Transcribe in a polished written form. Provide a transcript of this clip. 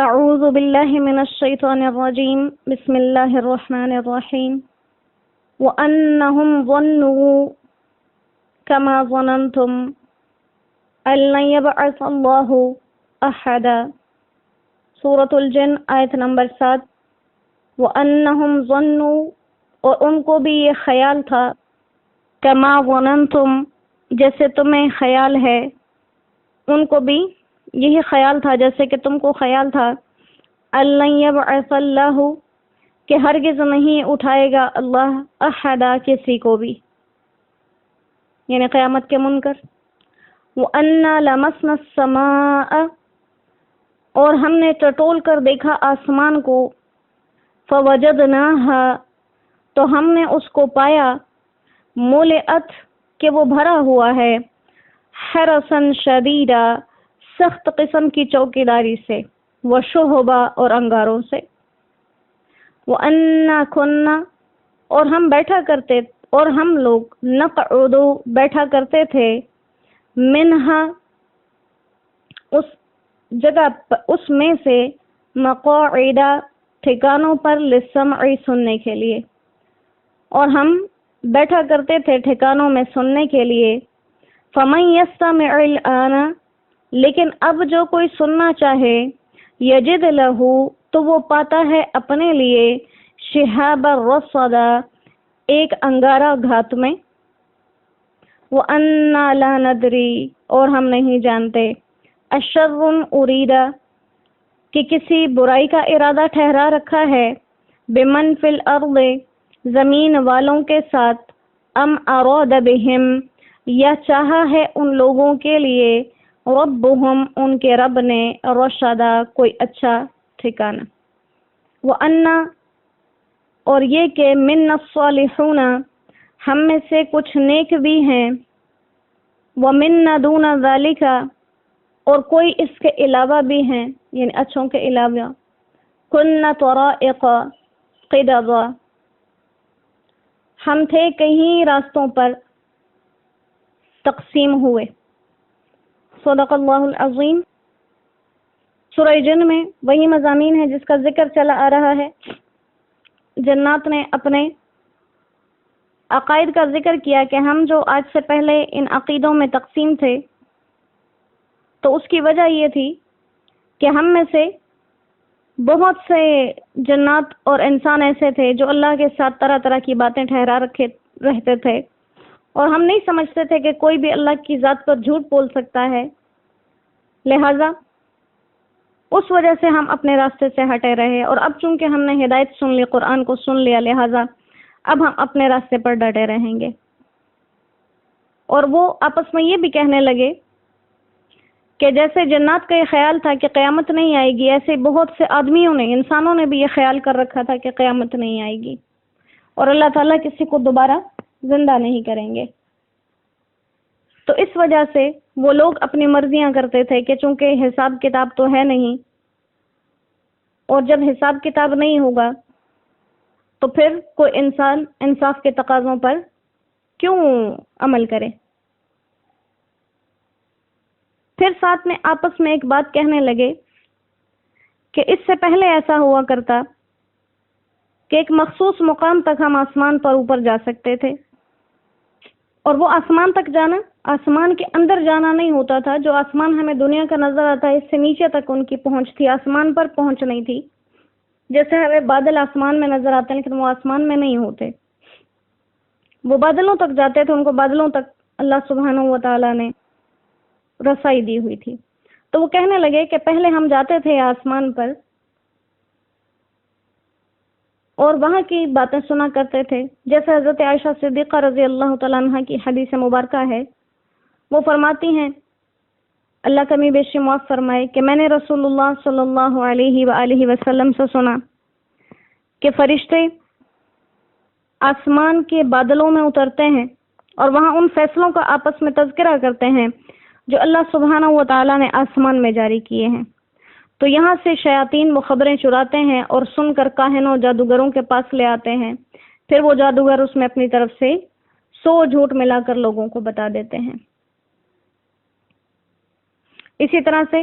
اعوذ باللہ من الشیطان الرجیم بسم اللہ الرحمن الرحیم وَأَنَّهُمْ ظَنُّوا كَمَا ظَنَنْتُمْ أَن لَّن يَبْعَثَ اللَّهُ أَحَدًا سورۃ الجن آیت نمبر 7۔ وَأَنَّهُمْ ظَنُّوا اور ان کو بھی یہ خیال تھا، كَمَا ظَنَنْتُمْ جیسے تمہیں خیال ہے، ان کو بھی یہی خیال تھا جیسے کہ تم کو خیال تھا، أَن لَّن يَبْعَثَ اللَّهُ کہ ہرگز نہیں اٹھائے گا اللہ احدا کسی کو بھی، یعنی قیامت کے منکر۔ وَأَنَّا لَمَسْنَا السَّمَاءَ اور ہم نے ٹٹول کر دیکھا آسمان کو، فَوَجَدْنَاهَا تو ہم نے اس کو پایا، مُلِئَتْ کہ وہ بھرا ہوا ہے، حَرَسًا شَدِيدًا سخت قسم کی چوکیداری سے، وَشُهُبًا اور انگاروں سے۔ وَأَنَّا كُنَّا اور ہم بیٹھا کرتے اور ہم لوگ نقعد بیٹھا کرتے تھے، منہا اس جگہ اس میں سے، مقاعد ٹھکانوں پر، للسمع سننے کے لیے، اور ہم بیٹھا کرتے تھے ٹھکانوں میں سننے کے لیے۔ فَمَن يَسْتَمِعِ الْآنَ لیکن اب جو کوئی سننا چاہے، یجد لہ تو وہ پاتا ہے اپنے لیے، شہابا رصدا ایک انگارہ گھات میں۔ وَأَنَّا لَا نَدْرِي اور ہم نہیں جانتے، أَشَرٌ أُرِيدَ کہ کسی برائی کا ارادہ ٹھہرا رکھا ہے، بِمَن فِي الْأَرْضِ زمین والوں کے ساتھ، أَمْ أَرَادَ بِهِمْ یا چاہا ہے ان لوگوں کے لیے، ربهم ان کے رب نے، رشدا کوئی اچھا ٹھکانہ۔ وَأَنَّا اور یہ کہ مِنَّ الصَّالِحُونَ ہم میں سے کچھ نیک بھی ہیں، وَمِنَّ دُونَ ذَلِكَ اور کوئی اس کے علاوہ بھی ہیں، یعنی اچھوں کے علاوہ۔ كُنَّ طَرَائِقَ قِدَدًا ہم تھے کہیں راستوں پر تقسیم ہوئے۔ صدق اللہ العظیم۔ سورہ جن میں وہی مضامین ہے جس کا ذکر چلا آ رہا ہے۔ جنات نے اپنے عقائد کا ذکر کیا کہ ہم جو آج سے پہلے ان عقیدوں میں تقسیم تھے، تو اس کی وجہ یہ تھی کہ ہم میں سے بہت سے جنات اور انسان ایسے تھے جو اللہ کے ساتھ طرح طرح کی باتیں ٹھہرا رہتے تھے، اور ہم نہیں سمجھتے تھے کہ کوئی بھی اللہ کی ذات پر جھوٹ بول سکتا ہے، لہذا اس وجہ سے ہم اپنے راستے سے ہٹے رہے، اور اب چونکہ ہم نے ہدایت سن لی، قرآن کو سن لیا، لہذا اب ہم اپنے راستے پر ڈٹے رہیں گے۔ اور وہ آپس میں یہ بھی کہنے لگے کہ جیسے جنات کا یہ خیال تھا کہ قیامت نہیں آئے گی، ایسے بہت سے آدمیوں نے، انسانوں نے بھی یہ خیال کر رکھا تھا کہ قیامت نہیں آئے گی اور اللہ تعالیٰ کسی کو دوبارہ زندہ نہیں کریں گے۔ تو اس وجہ سے وہ لوگ اپنی مرضیاں کرتے تھے کہ چونکہ حساب کتاب تو ہے نہیں، اور جب حساب کتاب نہیں ہوگا تو پھر کوئی انسان انصاف کے تقاضوں پر کیوں عمل کرے۔ پھر ساتھ میں آپس میں ایک بات کہنے لگے کہ اس سے پہلے ایسا ہوا کرتا کہ ایک مخصوص مقام تک ہم آسمان پر اوپر جا سکتے تھے، اور وہ آسمان تک جانا آسمان کے اندر جانا نہیں ہوتا تھا۔ جو آسمان ہمیں دنیا کا نظر آتا ہے، اس سے نیچے تک ان کی پہنچ تھی، آسمان پر پہنچ نہیں تھی۔ جیسے ہمیں بادل آسمان میں نظر آتے ہیں لیکن وہ آسمان میں نہیں ہوتے، وہ بادلوں تک جاتے تھے، ان کو بادلوں تک اللہ سبحانہ و تعالیٰ نے رسائی دی ہوئی تھی۔ تو وہ کہنے لگے کہ پہلے ہم جاتے تھے آسمان پر اور وہاں کی باتیں سنا کرتے تھے، جیسے حضرت عائشہ صدیقہ رضی اللہ تعالیٰ عنہ کی حدیث مبارکہ ہے، وہ فرماتی ہیں، اللہ کمی بیشی معاف فرمائے، کہ میں نے رسول اللہ صلی اللہ علیہ وآلہ وسلم سے سنا کہ فرشتے آسمان کے بادلوں میں اترتے ہیں اور وہاں ان فیصلوں کا آپس میں تذکرہ کرتے ہیں جو اللہ سبحانہ و تعالیٰ نے آسمان میں جاری کیے ہیں۔ تو یہاں سے شیاطین وہ خبریں چراتے ہیں اور سن کر کاہنوں جادوگروں کے پاس لے آتے ہیں، پھر وہ جادوگر اس میں اپنی طرف سے 100 جھوٹ ملا کر لوگوں کو بتا دیتے ہیں۔ اسی طرح سے